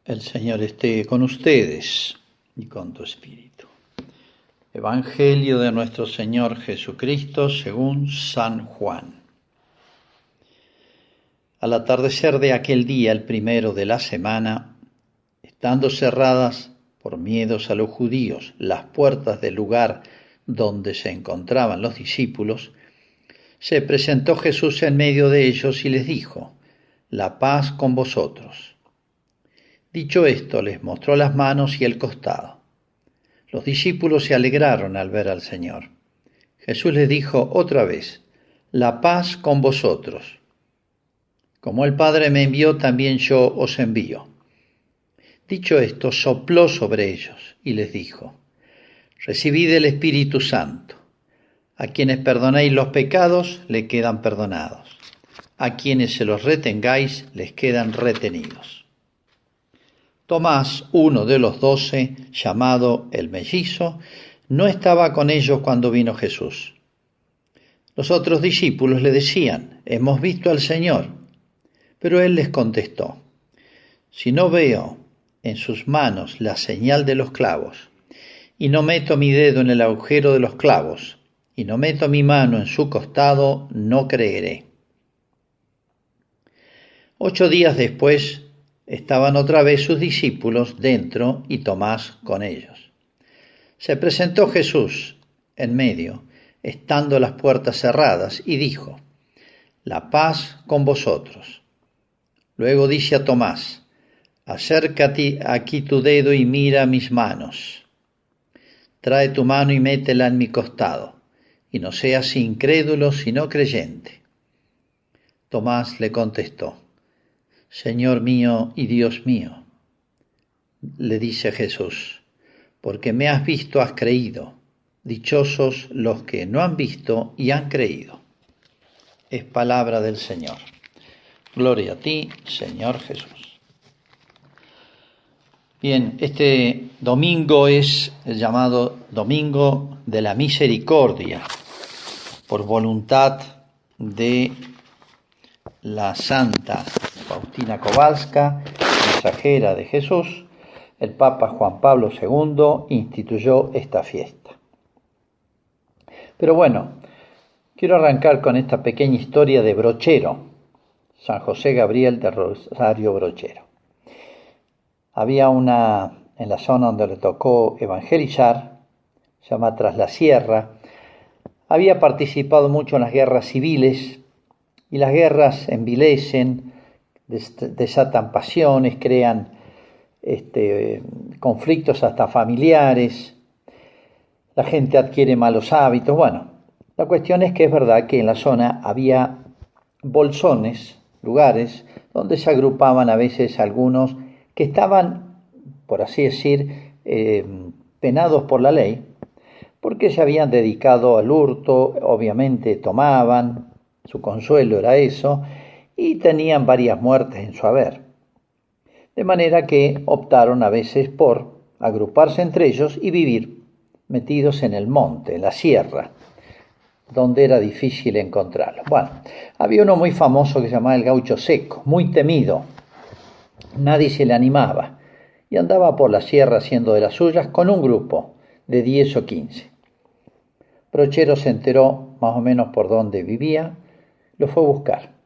El Señor esté con ustedes y con tu espíritu. Evangelio de nuestro Señor Jesucristo según San Juan. Al atardecer de aquel día, el primero de la semana, estando cerradas por miedos a los judíos las puertas del lugar donde se encontraban los discípulos, se presentó Jesús en medio de ellos y les dijo: «La paz con vosotros». Dicho esto, les mostró las manos y el costado. Los discípulos se alegraron al ver al Señor. Jesús les dijo otra vez: «La paz con vosotros. Como el Padre me envió, también yo os envío». Dicho esto, sopló sobre ellos y les dijo: «Recibid el Espíritu Santo. A quienes perdonéis los pecados, le quedan perdonados. A quienes se los retengáis, les quedan retenidos». Tomás, uno de los 12, llamado el Mellizo, no estaba con ellos cuando vino Jesús. Los otros discípulos le decían: «Hemos visto al Señor». Pero él les contestó: «Si no veo en sus manos la señal de los clavos, y no meto mi dedo en el agujero de los clavos, y no meto mi mano en su costado, no creeré». 8 días después, estaban otra vez sus discípulos dentro y Tomás con ellos. Se presentó Jesús en medio, estando las puertas cerradas, y dijo: «La paz con vosotros». Luego dice a Tomás: «Acércate aquí tu dedo y mira mis manos. Trae tu mano y métela en mi costado, y no seas incrédulo sino creyente». Tomás le contestó: «Señor mío y Dios mío». Le dice Jesús: «Porque me has visto, has creído. Dichosos los que no han visto y han creído». Es palabra del Señor. Gloria a ti, Señor Jesús. Bien, este domingo es el llamado Domingo de la Misericordia, por voluntad de la Santa Faustina Kowalska, mensajera de Jesús. El Papa Juan Pablo II instituyó esta fiesta. Pero bueno, quiero arrancar con esta pequeña historia de Brochero, San José Gabriel de Rosario Brochero. Había en la zona donde le tocó evangelizar, se llama Tras la Sierra. Había participado mucho en las guerras civiles, y las guerras envilecen, desatan pasiones, crean conflictos hasta familiares, la gente adquiere malos hábitos. Bueno, la cuestión es que es verdad que en la zona había bolsones, lugares donde se agrupaban a veces algunos que estaban, por así decir, penados por la ley, porque se habían dedicado al hurto, obviamente tomaban, su consuelo era eso, y tenían varias muertes en su haber. De manera que optaron a veces por agruparse entre ellos y vivir metidos en el monte, en la sierra, donde era difícil encontrarlos. Bueno, había uno muy famoso que se llamaba el Gaucho Seco, muy temido. Nadie se le animaba y andaba por la sierra haciendo de las suyas con un grupo de 10 o 15. Brochero se enteró más o menos por dónde vivía, lo fue a buscar.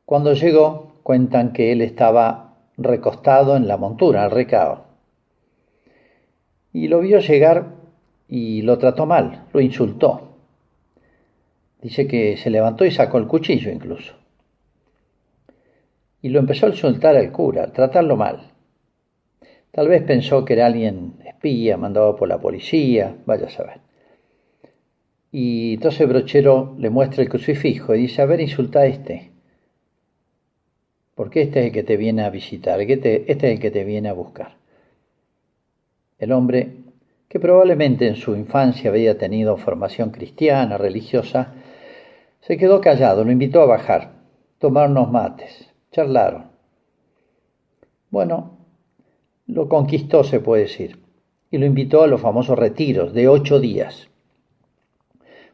Cuando llegó, cuentan que él estaba recostado en la montura, el recao. Y lo vio llegar y lo trató mal, lo insultó. Dice que se levantó y sacó el cuchillo incluso. Y lo empezó a insultar al cura, a tratarlo mal. Tal vez pensó que era alguien espía, mandado por la policía, vaya a saber. Y entonces Brochero le muestra el crucifijo y dice: «A ver, insulta a este, porque este es el que te viene a visitar, este es el que te viene a buscar». El hombre, que probablemente en su infancia había tenido formación cristiana, religiosa, se quedó callado, lo invitó a bajar, tomaron unos mates, charlaron. Bueno, lo conquistó, se puede decir, y lo invitó a los famosos retiros de 8 días.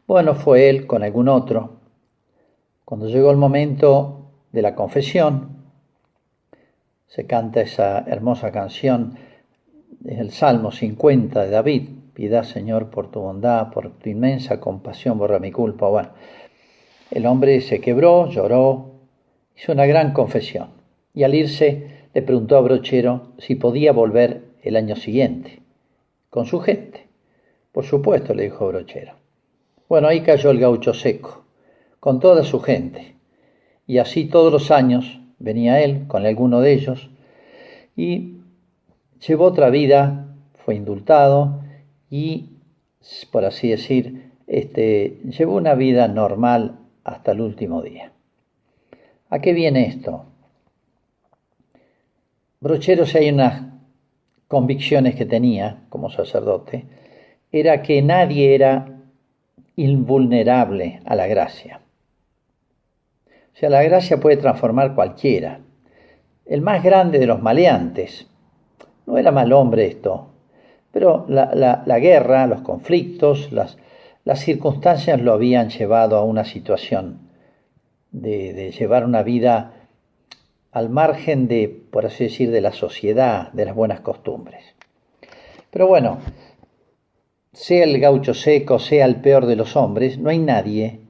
Bueno, fue él con algún otro. Cuando llegó el momento de la confesión, se canta esa hermosa canción, es el Salmo 50 de David. Piedad, Señor, por tu bondad, por tu inmensa compasión, borra mi culpa. Bueno, el hombre se quebró, lloró, hizo una gran confesión. Y al irse le preguntó a Brochero si podía volver el año siguiente, con su gente. Por supuesto, le dijo Brochero. Bueno, ahí cayó el gaucho seco, con toda su gente. Y así todos los años venía él con alguno de ellos y llevó otra vida, fue indultado y, por así decir, llevó una vida normal hasta el último día. ¿A qué viene esto? Brochero, si hay unas convicciones que tenía como sacerdote, era que nadie era invulnerable a la gracia. O sea, la gracia puede transformar cualquiera. El más grande de los maleantes, no era mal hombre esto, pero la guerra, los conflictos, las circunstancias lo habían llevado a una situación de llevar una vida al margen de, por así decir, de la sociedad, de las buenas costumbres. Pero bueno, sea el gaucho seco, sea el peor de los hombres, no hay nadie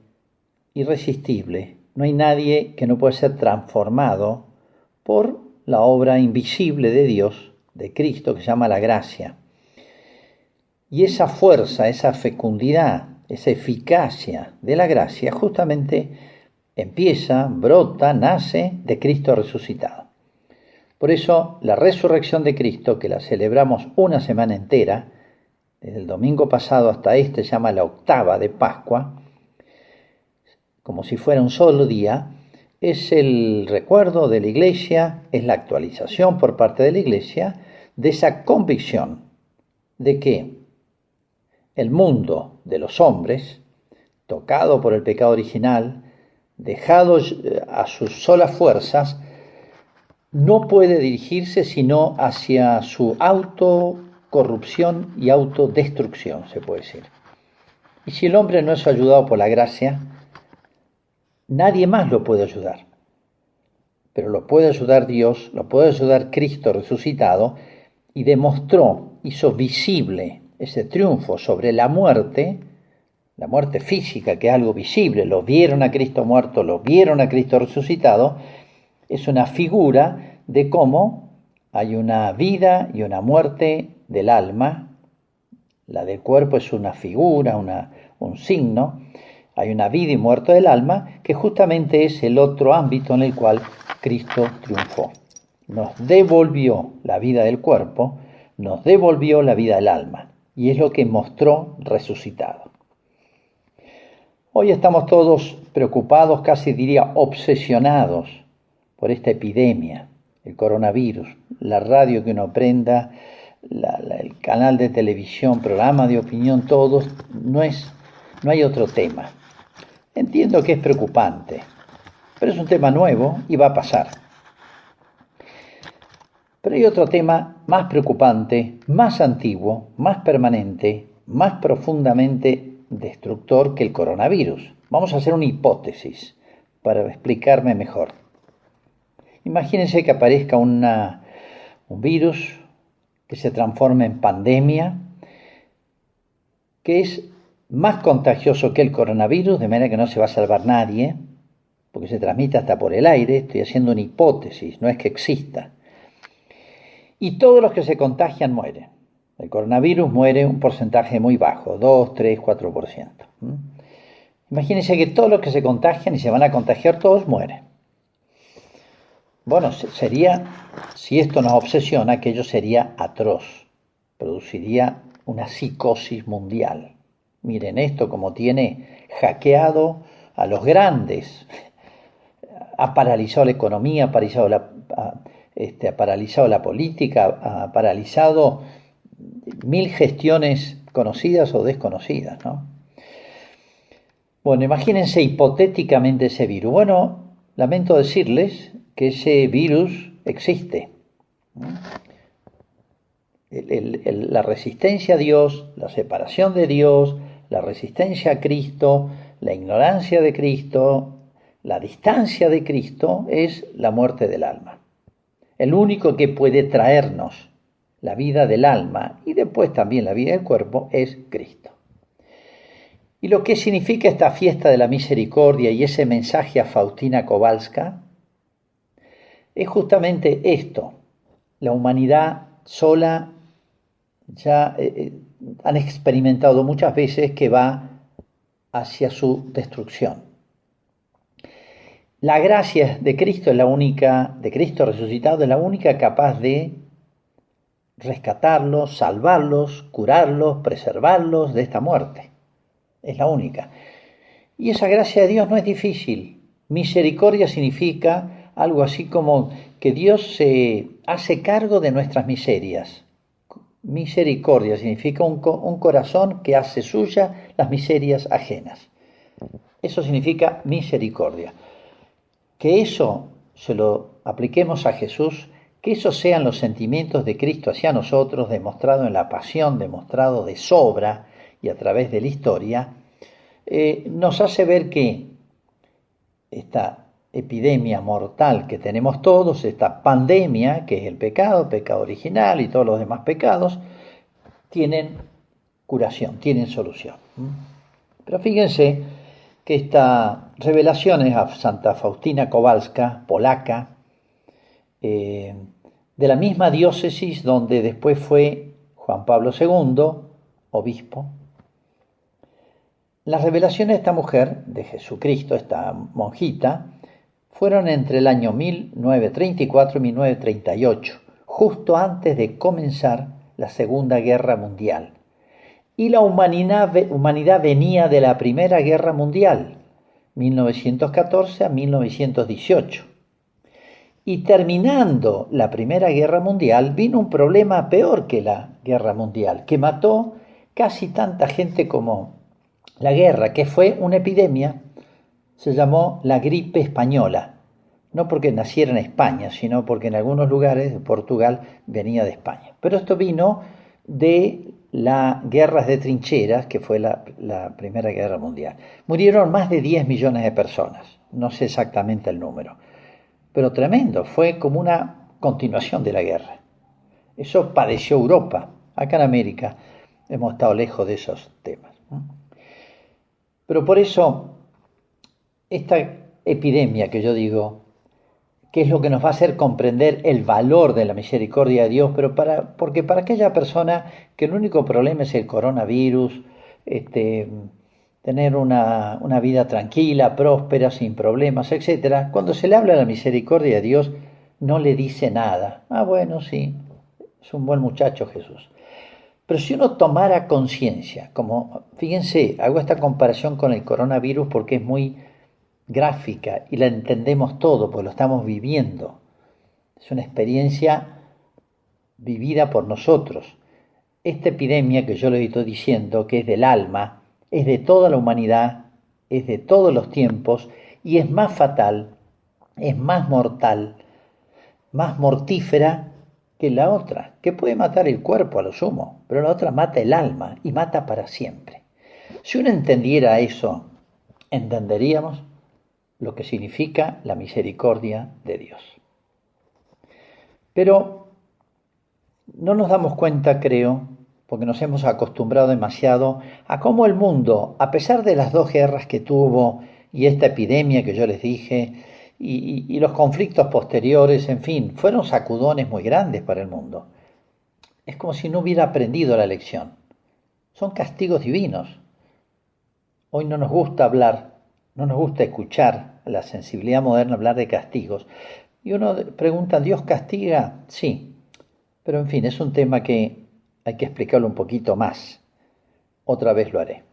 irresistible, no hay nadie que no pueda ser transformado por la obra invisible de Dios, de Cristo, que se llama la gracia. Y esa fuerza, esa fecundidad, esa eficacia de la gracia justamente empieza, brota, nace de Cristo resucitado. Por eso la resurrección de Cristo, que la celebramos una semana entera, desde el domingo pasado hasta se llama la octava de Pascua, como si fuera un solo día, es el recuerdo de la Iglesia, es la actualización por parte de la Iglesia de esa convicción de que el mundo de los hombres, tocado por el pecado original, dejado a sus solas fuerzas, no puede dirigirse sino hacia su autocorrupción y autodestrucción, se puede decir. Y si el hombre no es ayudado por la gracia, nadie más lo puede ayudar. Pero lo puede ayudar Dios, lo puede ayudar Cristo resucitado, y demostró, hizo visible ese triunfo sobre la muerte física, que es algo visible, lo vieron a Cristo muerto, lo vieron a Cristo resucitado, es una figura de cómo hay una vida y una muerte del alma. La del cuerpo es una figura, un signo. Hay una vida y muerte del alma, que justamente es el otro ámbito en el cual Cristo triunfó. Nos devolvió la vida del cuerpo, nos devolvió la vida del alma, y es lo que mostró resucitado. Hoy estamos todos preocupados, casi diría obsesionados, por esta epidemia, el coronavirus, la radio que uno prenda, el canal de televisión, programa de opinión, todos, no hay otro tema. Entiendo que es preocupante, pero es un tema nuevo y va a pasar. Pero hay otro tema más preocupante, más antiguo, más permanente, más profundamente destructor que el coronavirus. Vamos a hacer una hipótesis para explicarme mejor. Imagínense que aparezca un virus que se transforme en pandemia, que es más contagioso que el coronavirus, de manera que no se va a salvar nadie, porque se transmite hasta por el aire. Estoy haciendo una hipótesis, no es que exista. Y todos los que se contagian mueren. El coronavirus muere un porcentaje muy bajo, 2, 3, 4%. Imagínense que todos los que se contagian y se van a contagiar todos mueren. Bueno, si esto nos obsesiona, aquello sería atroz. Produciría una psicosis mundial. Miren esto como tiene hackeado a los grandes. Ha paralizado la economía, ha paralizado la política, ha paralizado 1000 gestiones conocidas o desconocidas, ¿no? Bueno, imagínense hipotéticamente ese virus. Bueno, lamento decirles que ese virus existe. La resistencia a Dios, la separación de Dios, la resistencia a Cristo, la ignorancia de Cristo, la distancia de Cristo es la muerte del alma. El único que puede traernos la vida del alma y después también la vida del cuerpo es Cristo. Y lo que significa esta fiesta de la misericordia y ese mensaje a Faustina Kowalska es justamente esto. La humanidad sola ya han experimentado muchas veces que va hacia su destrucción. La gracia de Cristo es la única, de Cristo resucitado, es la única capaz de rescatarlos, salvarlos, curarlos, preservarlos de esta muerte. Es la única. Y esa gracia de Dios no es difícil. Misericordia significa algo así como que Dios se hace cargo de nuestras miserias. Misericordia significa un corazón que hace suya las miserias ajenas. Eso significa misericordia. Que eso se lo apliquemos a Jesús, que esos sean los sentimientos de Cristo hacia nosotros, demostrado en la pasión, demostrado de sobra y a través de la historia, nos hace ver que esta epidemia mortal que tenemos todos, esta pandemia, que es el pecado original y todos los demás pecados, tienen curación, tienen solución. Pero fíjense que esta revelación es a Santa Faustina Kowalska, polaca, de la misma diócesis donde después fue Juan Pablo II, obispo. Las revelaciones de esta mujer, de Jesucristo, esta monjita, fueron entre el año 1934 y 1938, justo antes de comenzar la Segunda Guerra Mundial. Y la humanidad venía de la Primera Guerra Mundial, 1914 a 1918. Y terminando la Primera Guerra Mundial, vino un problema peor que la Guerra Mundial, que mató casi tanta gente como la guerra, que fue una epidemia, se llamó la gripe española. No porque naciera en España, sino porque en algunos lugares de Portugal venía de España. Pero esto vino de las guerras de trincheras, que fue la Primera Guerra Mundial. Murieron más de 10 millones de personas, no sé exactamente el número, pero tremendo, fue como una continuación de la guerra. Eso padeció Europa. Acá en América hemos estado lejos de esos temas. Pero por eso, esta epidemia que yo digo, que es lo que nos va a hacer comprender el valor de la misericordia de Dios, pero porque para aquella persona que el único problema es el coronavirus, tener una vida tranquila, próspera, sin problemas, etc., cuando se le habla de la misericordia de Dios, no le dice nada. Ah, bueno, sí, es un buen muchacho Jesús. Pero si uno tomara conciencia, como, fíjense, hago esta comparación con el coronavirus porque es muy gráfica y la entendemos todo, porque lo estamos viviendo. Es una experiencia vivida por nosotros. Esta epidemia que yo le estoy diciendo, que es del alma, es de toda la humanidad, es de todos los tiempos y es más fatal, es más mortal, más mortífera que la otra, que puede matar el cuerpo a lo sumo, pero la otra mata el alma y mata para siempre. Si uno entendiera eso, entenderíamos lo que significa la misericordia de Dios. Pero no nos damos cuenta, creo, porque nos hemos acostumbrado demasiado a cómo el mundo, a pesar de las dos guerras que tuvo y esta epidemia que yo les dije, y los conflictos posteriores, en fin, fueron sacudones muy grandes para el mundo. Es como si no hubiera aprendido la lección. Son castigos divinos. Hoy no nos gusta hablar, no nos gusta escuchar la sensibilidad moderna hablar de castigos. Y uno pregunta, ¿Dios castiga? Sí, pero en fin, es un tema que hay que explicarlo un poquito más. Otra vez lo haré.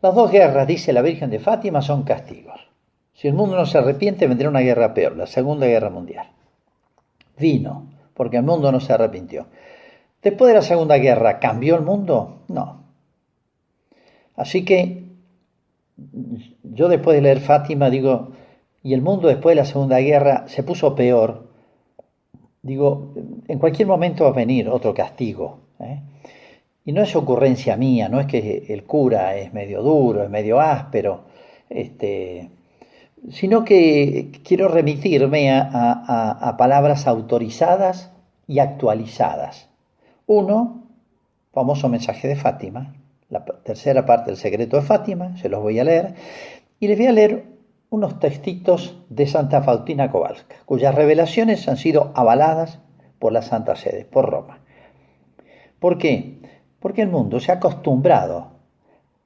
Las dos guerras, dice la Virgen de Fátima, son castigos. Si el mundo no se arrepiente, vendrá una guerra peor, la Segunda Guerra Mundial. Vino, porque el mundo no se arrepintió. Después de la Segunda Guerra, ¿cambió el mundo? No. Así que yo después de leer Fátima digo, y el mundo después de la Segunda Guerra se puso peor. Digo, en cualquier momento va a venir otro castigo. Y no es ocurrencia mía, no es que el cura es medio duro, es medio áspero, sino que quiero remitirme a palabras autorizadas y actualizadas. Uno, famoso mensaje de Fátima, la tercera parte del secreto de Fátima, se los voy a leer, y les voy a leer unos textitos de Santa Faustina Kowalska, cuyas revelaciones han sido avaladas por la Santa Sede, por Roma. ¿Por qué? Porque el mundo se ha acostumbrado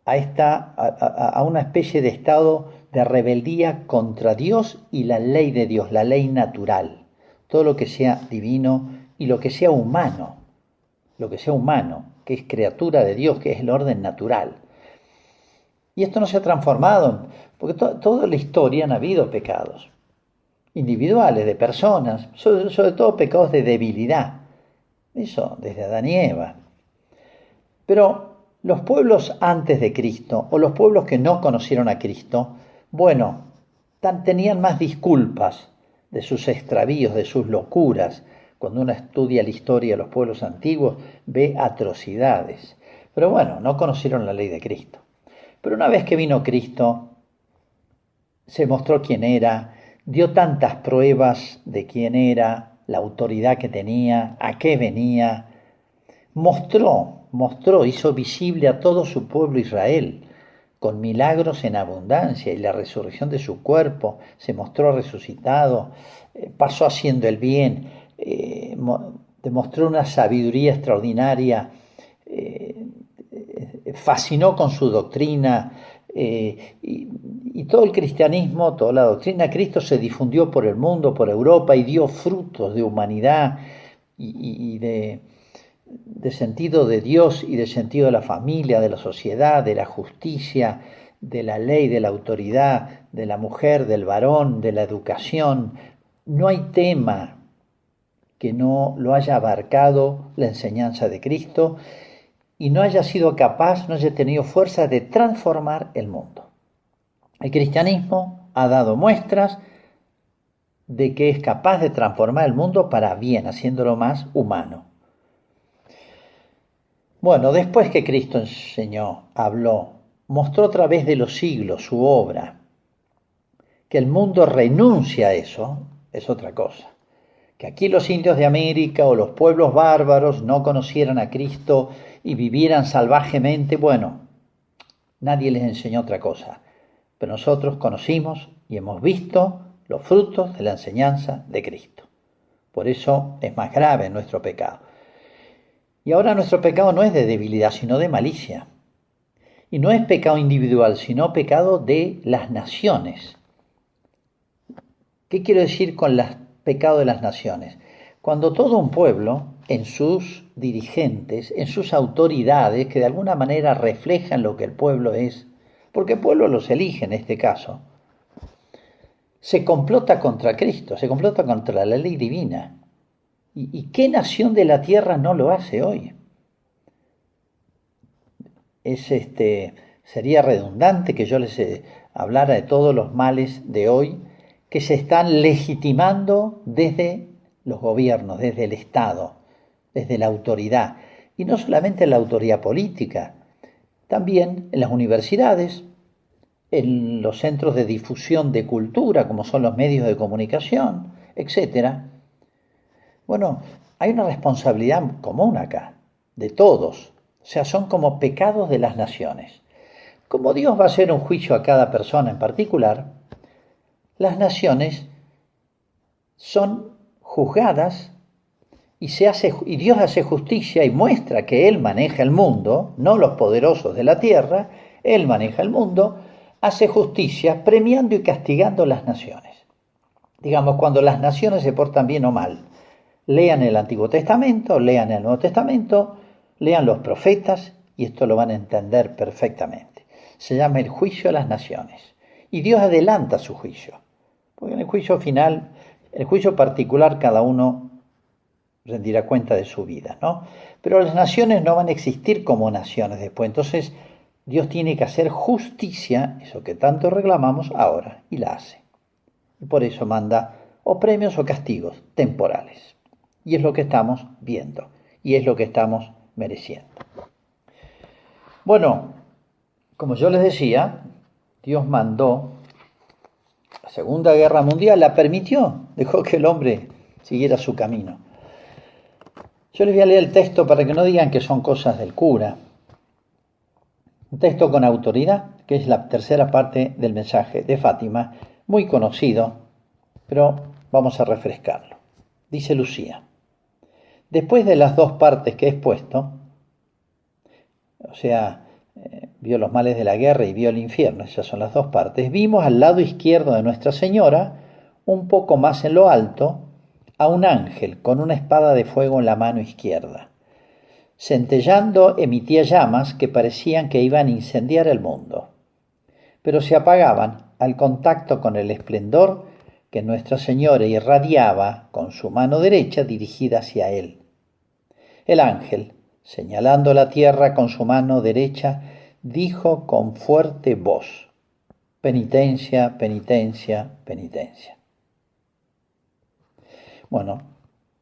a una especie de estado de rebeldía contra Dios y la ley de Dios, la ley natural, todo lo que sea divino y lo que sea humano, que es criatura de Dios, que es el orden natural. Y esto no se ha transformado, porque toda la historia han habido pecados individuales, de personas, sobre todo pecados de debilidad, eso desde Adán y Eva. Pero los pueblos antes de Cristo, o los pueblos que no conocieron a Cristo, bueno, tenían más disculpas de sus extravíos, de sus locuras. Cuando uno estudia la historia de los pueblos antiguos, ve atrocidades. Pero bueno, no conocieron la ley de Cristo. Pero una vez que vino Cristo, se mostró quién era, dio tantas pruebas de quién era, la autoridad que tenía, a qué venía, mostró, hizo visible a todo su pueblo Israel, con milagros en abundancia y la resurrección de su cuerpo, se mostró resucitado, pasó haciendo el bien, demostró una sabiduría extraordinaria, fascinó con su doctrina, y todo el cristianismo, toda la doctrina de Cristo se difundió por el mundo, por Europa, y dio frutos de humanidad y de sentido de Dios y de sentido de la familia, de la sociedad, de la justicia, de la ley, de la autoridad, de la mujer, del varón, de la educación. No hay tema que no lo haya abarcado la enseñanza de Cristo y no haya sido capaz, no haya tenido fuerza de transformar el mundo. El cristianismo ha dado muestras de que es capaz de transformar el mundo para bien, haciéndolo más humano. Bueno, después que Cristo enseñó, habló, mostró a través de los siglos su obra, que el mundo renuncia a eso, es otra cosa. Que aquí los indios de América o los pueblos bárbaros no conocieran a Cristo y vivieran salvajemente, bueno, nadie les enseñó otra cosa. Pero nosotros conocimos y hemos visto los frutos de la enseñanza de Cristo. Por eso es más grave nuestro pecado. Y ahora nuestro pecado no es de debilidad, sino de malicia. Y no es pecado individual, sino pecado de las naciones. ¿Qué quiero decir con el pecado de las naciones? Cuando todo un pueblo, en sus dirigentes, en sus autoridades, que de alguna manera reflejan lo que el pueblo es, porque el pueblo los elige en este caso, se complota contra Cristo, se complota contra la ley divina. ¿Y qué nación de la tierra no lo hace hoy? Sería redundante que yo les hablara de todos los males de hoy que se están legitimando desde los gobiernos, desde el Estado, desde la autoridad. Y no solamente en la autoridad política, también en las universidades, en los centros de difusión de cultura, como son los medios de comunicación, etc. Bueno, hay una responsabilidad común acá, de todos. O sea, son como pecados de las naciones. Como Dios va a hacer un juicio a cada persona en particular, las naciones son juzgadas y Dios hace justicia y muestra que Él maneja el mundo, no los poderosos de la tierra, Él maneja el mundo, hace justicia premiando y castigando las naciones. Digamos, cuando las naciones se portan bien o mal, lean el Antiguo Testamento, lean el Nuevo Testamento, lean los profetas y esto lo van a entender perfectamente. Se llama el juicio a las naciones y Dios adelanta su juicio, porque en el juicio final, el juicio particular, cada uno rendirá cuenta de su vida, ¿no? Pero las naciones no van a existir como naciones después, entonces Dios tiene que hacer justicia, eso que tanto reclamamos ahora, y la hace. Y por eso manda o premios o castigos temporales. Y es lo que estamos viendo, y es lo que estamos mereciendo. Bueno, como yo les decía, Dios mandó La Segunda Guerra Mundial la permitió, dejó que el hombre siguiera su camino. Yo les voy a leer el texto para que no digan que son cosas del cura. Un texto con autoridad, que es la tercera parte del mensaje de Fátima, muy conocido, pero vamos a refrescarlo. Dice Lucía: después de las dos partes que he expuesto, o sea, vio los males de la guerra y vio el infierno, esas son las dos partes, vimos al lado izquierdo de Nuestra Señora, un poco más en lo alto, a un ángel con una espada de fuego en la mano izquierda. Centellando emitía llamas que parecían que iban a incendiar el mundo, pero se apagaban al contacto con el esplendor que Nuestra Señora irradiaba con su mano derecha dirigida hacia él. El ángel, señalando la tierra con su mano derecha, dijo con fuerte voz: penitencia, penitencia, penitencia. Bueno,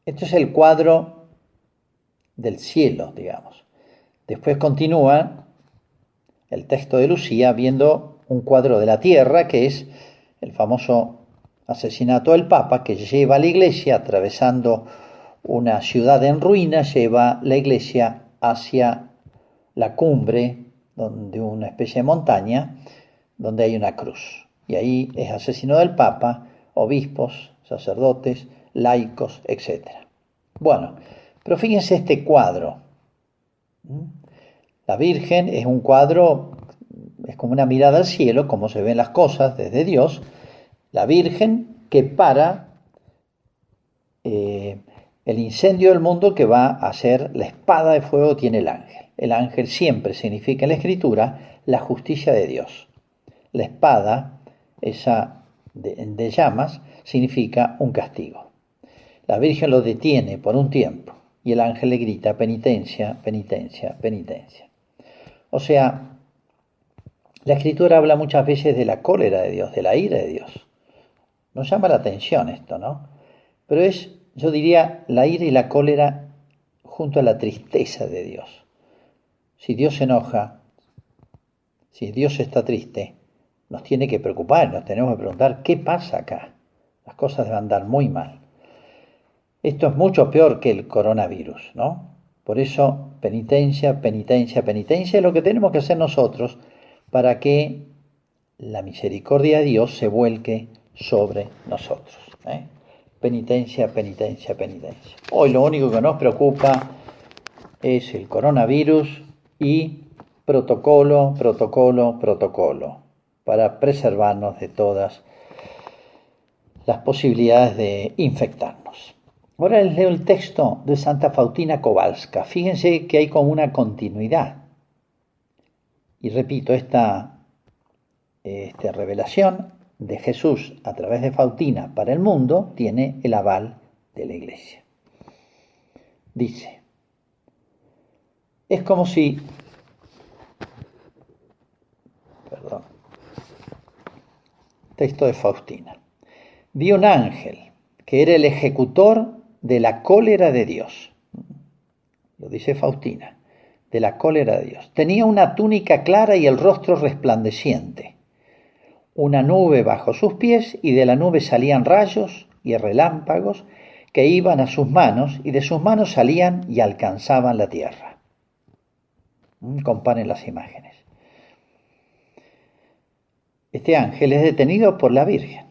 esto es el cuadro del cielo, digamos. Después continúa el texto de Lucía viendo un cuadro de la tierra, que es el famoso asesinato del Papa, que lleva a la iglesia, atravesando una ciudad en ruinas, lleva la iglesia hacia la cumbre de una especie de montaña donde hay una cruz. Y ahí es asesinado el Papa, obispos, sacerdotes, laicos, etc. Bueno, pero fíjense este cuadro. La Virgen es un cuadro, es como una mirada al cielo, como se ven las cosas desde Dios. La Virgen que para el incendio del mundo, que va a ser la espada de fuego, tiene el ángel. El ángel siempre significa en la Escritura la justicia de Dios. La espada, esa de llamas, significa un castigo. La Virgen lo detiene por un tiempo y el ángel le grita: penitencia, penitencia, penitencia. O sea, la Escritura habla muchas veces de la cólera de Dios, de la ira de Dios. Nos llama la atención esto, ¿no? Pero es, yo diría, la ira y la cólera junto a la tristeza de Dios. Si Dios se enoja, si Dios está triste, nos tiene que preocupar, nos tenemos que preguntar: ¿qué pasa acá? Las cosas van a andar muy mal. Esto es mucho peor que el coronavirus, ¿no? Por eso, penitencia, penitencia, penitencia es lo que tenemos que hacer nosotros para que la misericordia de Dios se vuelque sobre nosotros. Penitencia, penitencia, penitencia. Hoy lo único que nos preocupa es el coronavirus y protocolo, protocolo, protocolo, para preservarnos de todas las posibilidades de infectarnos. Ahora les leo el texto de Santa Faustina Kowalska. Fíjense que hay como una continuidad. Y repito, esta revelación de Jesús a través de Faustina para el mundo tiene el aval de la Iglesia. Dice: es como si... Texto de Faustina. Vi un ángel que era el ejecutor de la cólera de Dios. Lo dice Faustina, de la cólera de Dios. Tenía una túnica clara y el rostro resplandeciente. Una nube bajo sus pies, y de la nube salían rayos y relámpagos que iban a sus manos, y de sus manos salían y alcanzaban la tierra. Comparen las imágenes. Este ángel es detenido por la Virgen.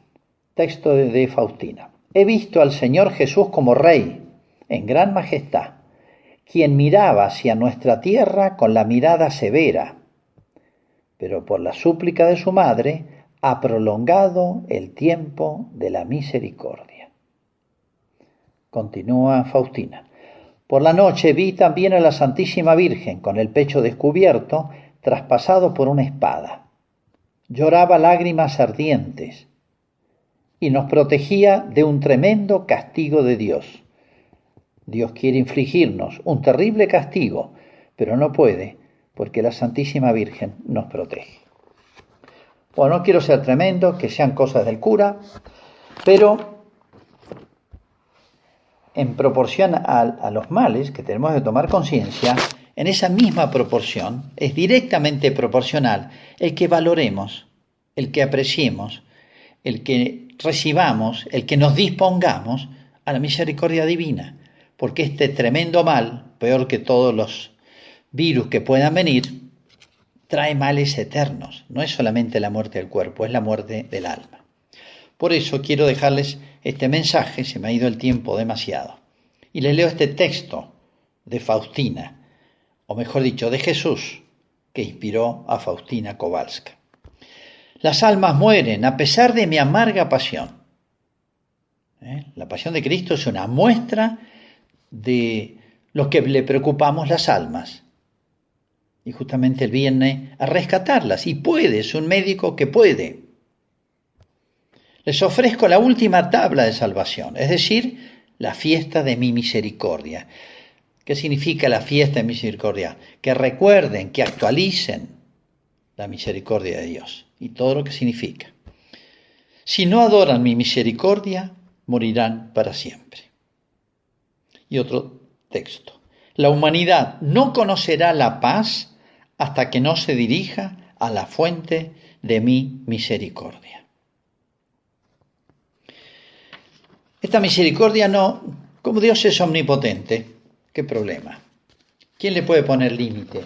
Texto de Faustina. He visto al Señor Jesús como Rey, en gran majestad, quien miraba hacia nuestra tierra con la mirada severa, pero por la súplica de su madre ha prolongado el tiempo de la misericordia. Continúa Faustina. Por la noche vi también a la Santísima Virgen con el pecho descubierto, traspasado por una espada. Lloraba lágrimas ardientes y nos protegía de un tremendo castigo de Dios. Dios quiere infligirnos un terrible castigo, pero no puede, porque la Santísima Virgen nos protege. Bueno, no quiero ser tremendo, que sean cosas del cura, pero en proporción a los males que tenemos que tomar conciencia, en esa misma proporción, es directamente proporcional el que valoremos, el que apreciemos el que recibamos, el que nos dispongamos a la misericordia divina, porque este tremendo mal, peor que todos los virus que puedan venir, trae males eternos. No es solamente la muerte del cuerpo, es la muerte del alma. Por eso quiero dejarles este mensaje, se me ha ido el tiempo demasiado, y les leo este texto de Faustina, o mejor dicho, de Jesús, que inspiró a Faustina Kowalska. Las almas mueren a pesar de mi amarga pasión. La pasión de Cristo es una muestra de lo que le preocupamos las almas. Y justamente Él viene a rescatarlas, y puede, es un médico que puede. Les ofrezco la última tabla de salvación, es decir, la fiesta de mi misericordia. ¿Qué significa la fiesta de misericordia? Que recuerden, que actualicen la misericordia de Dios y todo lo que significa. Si no adoran mi misericordia, morirán para siempre. Y otro texto. La humanidad no conocerá la paz hasta que no se dirija a la fuente de mi misericordia. Esta misericordia no, como Dios es omnipotente, ¿qué problema? ¿Quién le puede poner límite?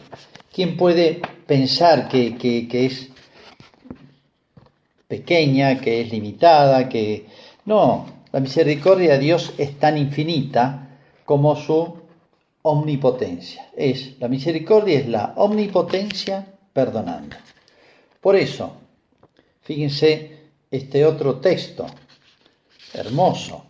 ¿Quién puede pensar que es pequeña, que es limitada, que... No, la misericordia de Dios es tan infinita como su omnipotencia. La misericordia es la omnipotencia perdonando. Por eso, fíjense este otro texto hermoso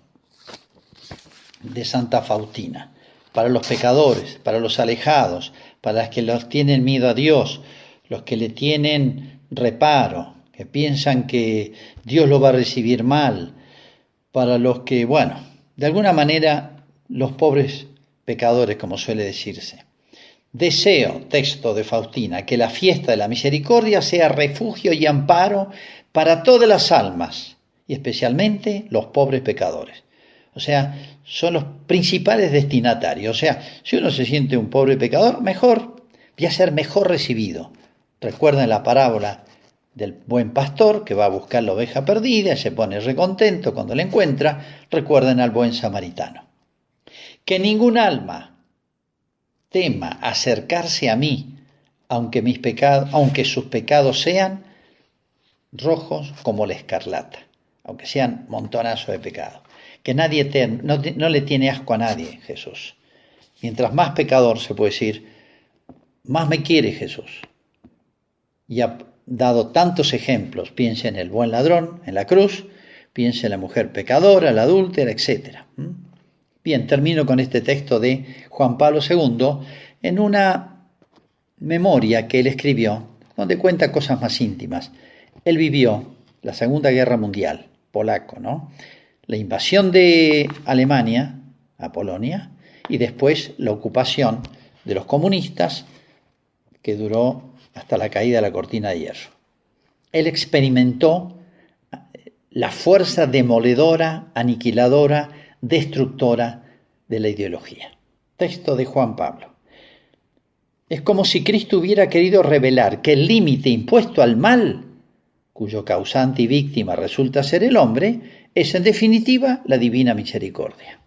de Santa Faustina, para los pecadores, para los alejados, para los que los tienen miedo a Dios, los que le tienen reparo, que piensan que Dios lo va a recibir mal, para los que, bueno, de alguna manera, los pobres pecadores, como suele decirse. Deseo, texto de Faustina, que la fiesta de la misericordia sea refugio y amparo para todas las almas, y especialmente los pobres pecadores. O sea, son los principales destinatarios. O sea, si uno se siente un pobre pecador, mejor, voy a ser mejor recibido. Recuerden la parábola del buen pastor que va a buscar la oveja perdida y se pone recontento cuando la encuentra. Recuerden al buen samaritano. Que ningún alma tema acercarse a mí, aunque sus pecados sean rojos como la escarlata, aunque sean montonazos de pecados. Que nadie no le tiene asco a nadie, Jesús. Mientras más pecador, se puede decir, más me quiere Jesús. Y ha dado tantos ejemplos. Piense en el buen ladrón, en la cruz, piense en la mujer pecadora, la adúltera, etc. Bien, termino con este texto de Juan Pablo II en una memoria que él escribió, donde cuenta cosas más íntimas. Él vivió la Segunda Guerra Mundial, polaco, ¿no? La invasión de Alemania a Polonia y después la ocupación de los comunistas que duró hasta la caída de la cortina de hierro. Él experimentó la fuerza demoledora, aniquiladora, destructora de la ideología. Texto de Juan Pablo. Es como si Cristo hubiera querido revelar que el límite impuesto al mal, cuyo causante y víctima resulta ser el hombre, es en definitiva la divina misericordia.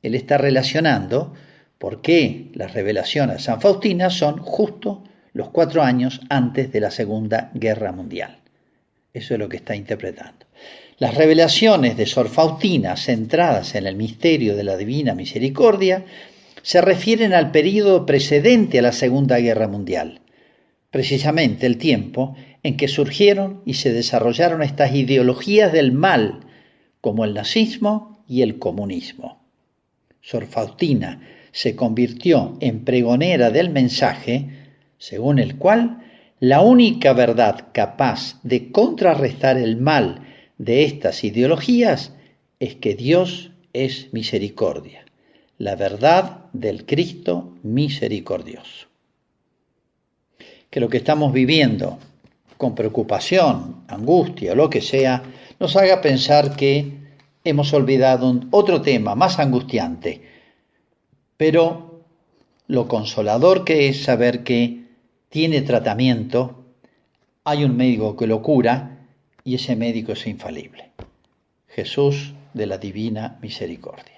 Él está relacionando por qué las revelaciones de San Faustina son justo los 4 años antes de la Segunda Guerra Mundial. Eso es lo que está interpretando. Las revelaciones de Sor Faustina, centradas en el misterio de la divina misericordia, se refieren al período precedente a la Segunda Guerra Mundial, precisamente el tiempo en que surgieron y se desarrollaron estas ideologías del mal, como el nazismo y el comunismo. Sor Faustina se convirtió en pregonera del mensaje, según el cual la única verdad capaz de contrarrestar el mal de estas ideologías es que Dios es misericordia, la verdad del Cristo misericordioso. Que lo que estamos viviendo con preocupación, angustia o lo que sea, nos haga pensar que hemos olvidado otro tema más angustiante, pero lo consolador que es saber que tiene tratamiento, hay un médico que lo cura y ese médico es infalible. Jesús de la Divina Misericordia.